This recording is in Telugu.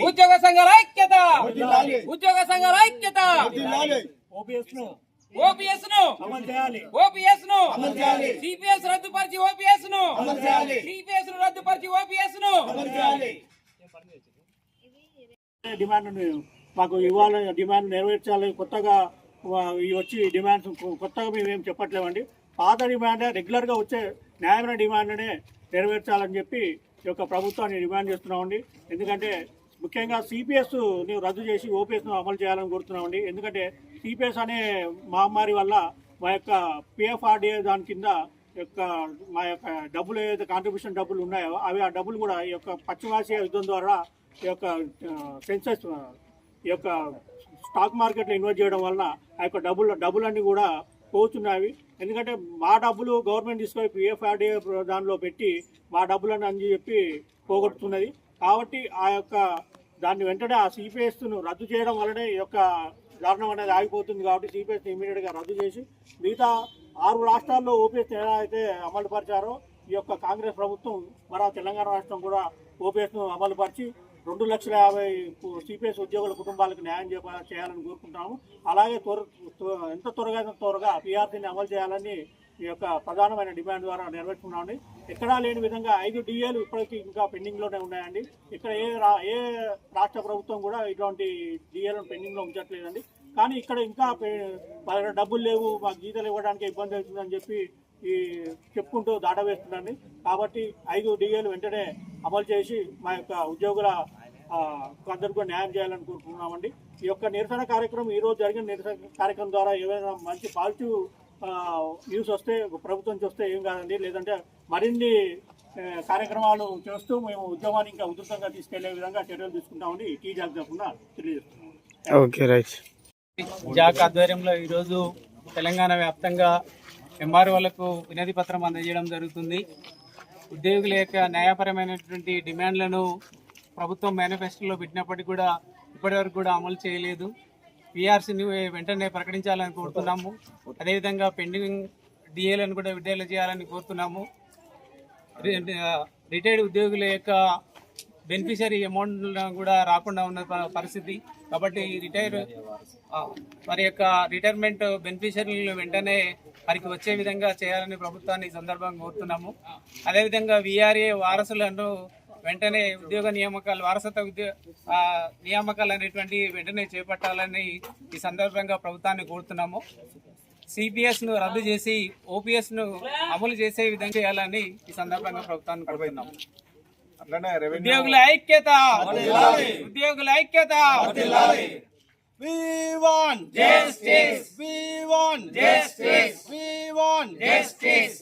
ఉద్యోగ సంఘాల ఐక్యత, ఉద్యోగ సంఘాల ఐక్యత. ఓపీఎస్ ను సిపిఎస్ రద్దుపరిచి ఓపీఎస్ ను రద్దుపరిచి ఓపీఎస్ ను డిమాండ్ మాకు ఇవ్వాలి, డిమాండ్ నెరవేర్చాలి. కొత్తగా వచ్చి డిమాండ్స్ కొత్తగా మేమేం చెప్పట్లేమండి. పాత డిమాండ్ రెగ్యులర్గా వచ్చే న్యాయమైన డిమాండ్నే నెరవేర్చాలని చెప్పి ఈ యొక్క ప్రభుత్వాన్ని డిమాండ్ చేస్తున్నామండి. ఎందుకంటే ముఖ్యంగా సిపిఎస్ని రద్దు చేసి ఓపీఎస్ను అమలు చేయాలని కోరుతున్నామండి. ఎందుకంటే సిపిఎస్ అనే మహమ్మారి వల్ల మా యొక్క పిఎఫ్ఆర్డిఏ దాని కింద యొక్క మా యొక్క డబ్బులు ఏదైతే కాంట్రిబ్యూషన్ డబ్బులు ఉన్నాయో అవి ఆ డబ్బులు కూడా ఈ యొక్క పశ్చిమాసియా యుద్ధం ద్వారా ఈ యొక్క సెన్సెస్ ఈ యొక్క స్టాక్ మార్కెట్లో ఇన్వెస్ట్ చేయడం వల్ల ఆ యొక్క డబ్బులన్నీ కూడా పోతున్నాయి. ఎందుకంటే మా డబ్బులు గవర్నమెంట్ తీసుకొని పిఎఫ్ఆర్డిఏ దానిలో పెట్టి మా డబ్బులను అని చెప్పి పోగొట్టుతున్నది. కాబట్టి ఆ యొక్క దాన్ని వెంటనే ఆ సిపిఎస్ను రద్దు చేయడం వల్లనే ఈ యొక్క దారుణం అనేది ఆగిపోతుంది. కాబట్టి సిపిఎస్ని ఇమీడియట్గా రద్దు చేసి మిగతా 6 రాష్ట్రాల్లో ఓపీఎస్ ఎలా అయితే అమలు పరిచారో ఈ యొక్క కాంగ్రెస్ ప్రభుత్వం మన తెలంగాణ రాష్ట్రం కూడా ఓపీఎస్ను అమలుపరిచి 2,50,000 సిపిఎస్ ఉద్యోగుల కుటుంబాలకు న్యాయం చేయాలని కోరుకుంటున్నాము. అలాగే ఎంత త్వరగా పిఆర్సీని అమలు చేయాలని ఈ యొక్క ప్రధానమైన డిమాండ్ ద్వారా నెరవేర్చుకున్నామండి. ఎక్కడా లేని విధంగా 5 డిఏలు ఇప్పటికీ ఇంకా పెండింగ్లోనే ఉన్నాయండి. ఇక్కడ ఏ రాష్ట్ర ప్రభుత్వం కూడా ఇటువంటి డిఏలను పెండింగ్లో ఉంచట్లేదండి. కానీ ఇక్కడ ఇంకా డబ్బులు లేవు, మాకు జీతాలు ఇవ్వడానికి ఇబ్బంది అవుతుందని చెప్పి చెప్పుకుంటూ దాటవేస్తుందండి. కాబట్టి 5 డిఏలు వెంటనే అమలు చేసి మా యొక్క ఉద్యోగుల అందరికీ న్యాయం చేయాలని కోరుకుంటున్నామండి. ఈ యొక్క నిరసన కార్యక్రమం ఈరోజు జరిగిన నిరసన కార్యక్రమం ద్వారా ఏమైనా మంచి పాజిటివ్ న్యూస్ వస్తే ప్రభుత్వం చూస్తే ఏం కాదండి. లేదంటే మరిన్ని కార్యక్రమాలు చేస్తూ మేము ఉద్యమాన్ని ఇంకా ఉధృతంగా తీసుకెళ్లే విధంగా చర్యలు తీసుకుంటామని టీ జాక్ తరఫున తెలియజేస్తున్నాం. Okay right. జాక్ ఆధ్వర్యంలో ఈరోజు తెలంగాణ వ్యాప్తంగా ఎంఆర్ఓలకు వినతి పత్రం అందజేయడం జరుగుతుంది. ఉద్యోగుల యొక్క న్యాయపరమైనటువంటి డిమాండ్లను ప్రభుత్వం మేనిఫెస్టోలో పెట్టినప్పటికీ కూడా ఇప్పటివరకు కూడా అమలు చేయలేదు. పిఆర్సీని వెంటనే ప్రకటించాలని కోరుతున్నాము. అదేవిధంగా పెండింగ్ డిఏలను కూడా విడుదల చేయాలని కోరుతున్నాము. రిటైర్డ్ ఉద్యోగుల యొక్క బెనిఫిషరీ అమౌంట్ కూడా రాకుండా ఉన్న పరిస్థితి. కాబట్టి వారి యొక్క రిటైర్మెంట్ బెనిఫిషరీలను వెంటనే వారికి వచ్చే విధంగా చేయాలని ప్రభుత్వాన్ని సందర్భంగా కోరుతున్నాము. అదేవిధంగా విఆర్ఏ వారసులను వెంటనే ఉద్యోగ నియామకాలు, వారసత్వ నియామకాలు అనేటువంటి వెంటనే చేపట్టాలని ఈ సందర్భంగా ప్రభుత్వాన్ని కోరుతున్నాము. సిపిఎస్ను రద్దు చేసి ఓపీఎస్ను అమలు చేసే విధంగా చేయాలని ఈ సందర్భంగా ప్రభుత్వాన్ని కోరుతున్నాము. ఉద్యోగుల ఐక్యత, ఉద్యోగుల ఐక్యత. We want justice. We want justice. We want justice.